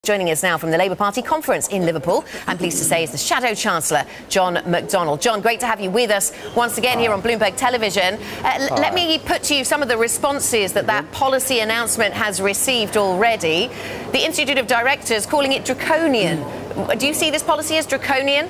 Joining us now from the Labour Party conference in Liverpool, I'm pleased to say, is the Shadow Chancellor John McDonnell. John, great to have you with us once again here on Bloomberg Television. Let me put to you some of the responses that policy announcement has received already. The Institute of Directors calling it draconian. Do you see this policy as draconian?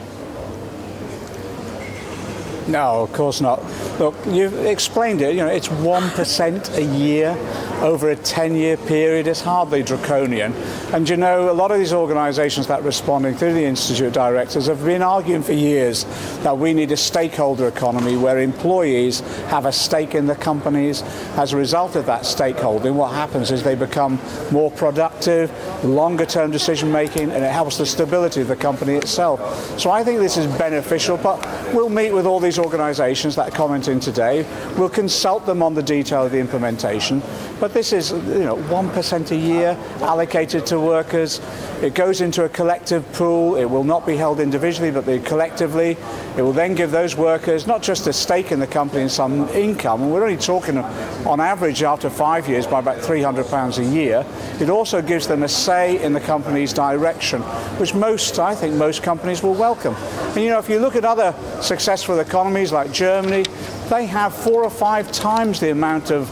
No, of course not. Look, you've explained it. It's 1% a year over a 10-year period. It's hardly draconian. And a lot of these organisations that are responding through the Institute of Directors have been arguing for years that we need a stakeholder economy where employees have a stake in the companies. As a result of that stakeholding, what happens is they become more productive, longer-term decision-making, and it helps the stability of the company itself. So I think this is beneficial, but we'll meet with all these organisations that are commenting today. We'll consult them on the detail of the implementation. But this is, 1% a year allocated to workers. It goes into a collective pool. It will not be held individually, but collectively. It will then give those workers not just a stake in the company and some income. And we're only talking, on average, after 5 years, by about £300 a year. It also gives them a say in the company's direction, which I think most companies will welcome. And, if you look at other successful economies like Germany, they have 4 or 5 times the amount of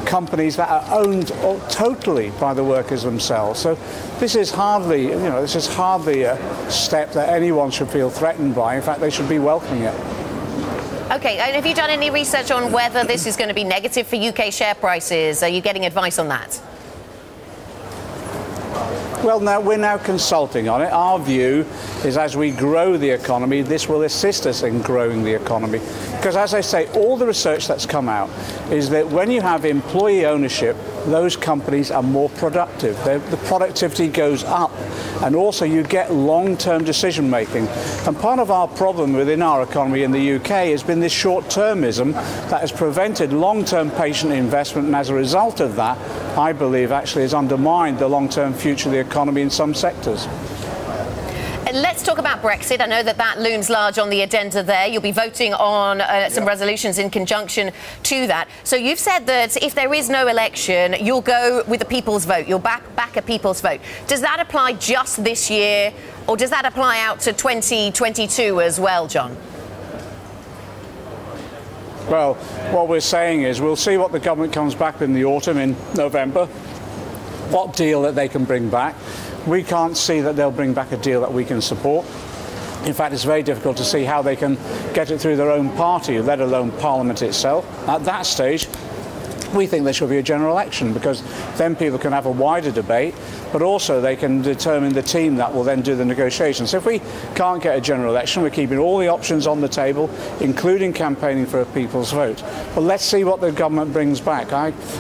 companies that are owned totally by the workers themselves. So this is hardly a step that anyone should feel threatened by. In fact, they should be welcoming it. OK, and have you done any research on whether this is going to be negative for UK share prices? Are you getting advice on that? Well, we're now consulting on it. Our view is as we grow the economy, this will assist us in growing the economy. Because as I say, all the research that's come out is that when you have employee ownership, those companies are more productive. The productivity goes up, and also you get long-term decision making. And part of our problem within our economy in the UK has been this short-termism that has prevented long-term patient investment, and as a result of that, I believe actually has undermined the long-term future of the economy in some sectors. Let's talk about Brexit. I know that looms large on the agenda there. You'll be voting on some resolutions in conjunction to that. So you've said that if there is no election, you'll go with the people's vote. You'll back a people's vote. Does that apply just this year, or does that apply out to 2022 as well, John? Well, what we're saying is we'll see what the government comes back in the autumn, in November, what deal that they can bring back. We can't see that they'll bring back a deal that we can support. In fact, it's very difficult to see how they can get it through their own party, let alone Parliament itself. At that stage, we think there should be a general election, because then people can have a wider debate, but also they can determine the team that will then do the negotiations. So if we can't get a general election, we're keeping all the options on the table, including campaigning for a people's vote. But let's see what the government brings back.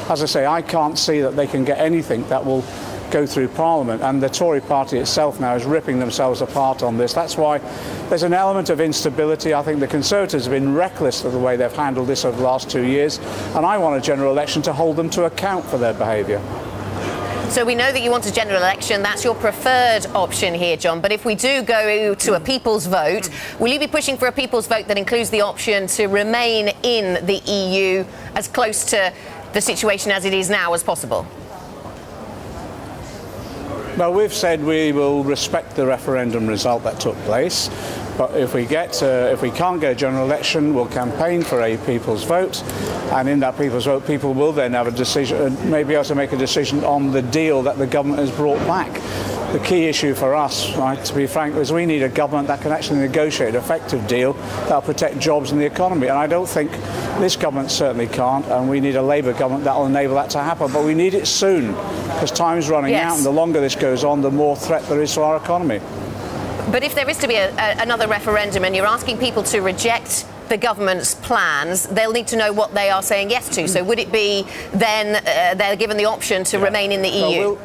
As I say, I can't see that they can get anything that will go through Parliament, and the Tory party itself now is ripping themselves apart on this. That's why there's an element of instability. I think the Conservatives have been reckless of the way they've handled this over the last 2 years, and I want a general election to hold them to account for their behaviour. So we know that you want a general election. That's your preferred option here, John. But if we do go to a people's vote, will you be pushing for a people's vote that includes the option to remain in the EU as close to the situation as it is now as possible? Well, we've said we will respect the referendum result that took place, but if we can't get a general election, we'll campaign for a people's vote, and in that people's vote, people will then have a decision, may be able to make a decision on the deal that the government has brought back. The key issue for us, right, to be frank, is we need a government that can actually negotiate an effective deal that will protect jobs and the economy. And I don't think this government certainly can't, and we need a Labour government that will enable that to happen. But we need it soon, because time's running out, and the longer this goes on, the more threat there is to our economy. But if there is to be another referendum and you're asking people to reject the government's plans, they'll need to know what they are saying yes to. So would it be then they're given the option to remain in the EU?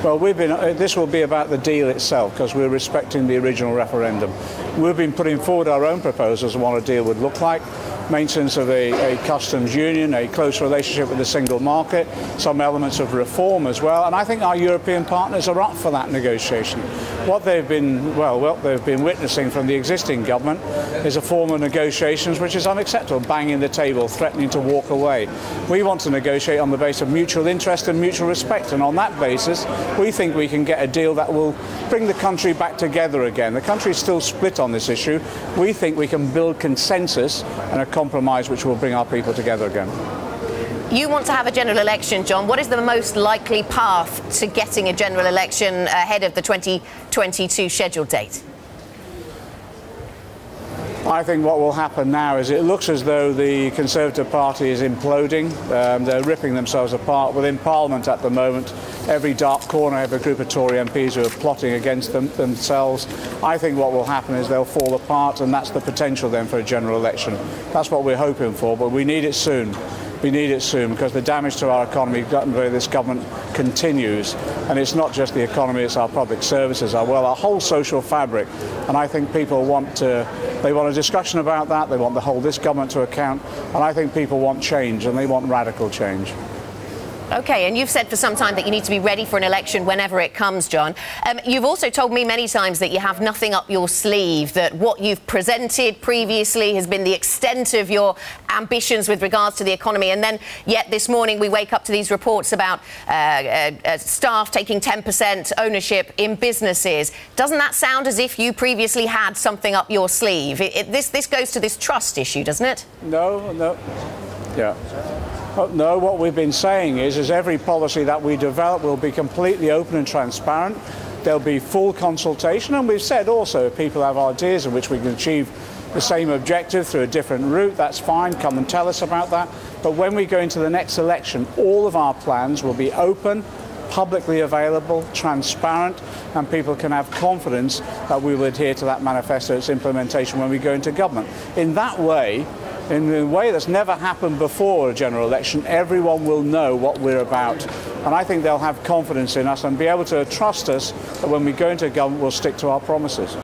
Well, this will be about the deal itself, because we're respecting the original referendum. We've been putting forward our own proposals on what a deal would look like. maintenance of a customs union, a close relationship with the single market, some elements of reform as well. And I think our European partners are up for that negotiation. What they've been witnessing from the existing government is a form of negotiations which is unacceptable, banging the table, threatening to walk away. We want to negotiate on the basis of mutual interest and mutual respect, and on that basis we think we can get a deal that will bring the country back together again. The country is still split on this issue. We think we can build consensus and a compromise which will bring our people together again. You want to have a general election, John. What is the most likely path to getting a general election ahead of the 2022 scheduled date? I think what will happen now is it looks as though the Conservative Party is imploding. They're ripping themselves apart. Within Parliament at the moment, every dark corner, every group of Tory MPs who are plotting against themselves. I think what will happen is they'll fall apart, and that's the potential then for a general election. That's what we're hoping for, but we need it soon. We need it soon because the damage to our economy gotten by this government continues, and it's not just the economy, it's our public services, our whole social fabric. And I think people want a discussion about that. They want to hold this government to account, and I think people want change, and they want radical change. OK, and you've said for some time that you need to be ready for an election whenever it comes, John. You've also told me many times that you have nothing up your sleeve, that what you've presented previously has been the extent of your ambitions with regards to the economy. And then yet this morning we wake up to these reports about staff taking 10% ownership in businesses. Doesn't that sound as if you previously had something up your sleeve? This goes to this trust issue, doesn't it? No. Yeah. No, what we've been saying is every policy that we develop will be completely open and transparent. There'll be full consultation, and we've said also if people have ideas in which we can achieve the same objective through a different route, that's fine, come and tell us about that. But when we go into the next election, all of our plans will be open, publicly available, transparent, and people can have confidence that we will adhere to that manifesto, its implementation when we go into government. In that way, in a way that's never happened before a general election, everyone will know what we're about. And I think they'll have confidence in us and be able to trust us that when we go into government, we'll stick to our promises.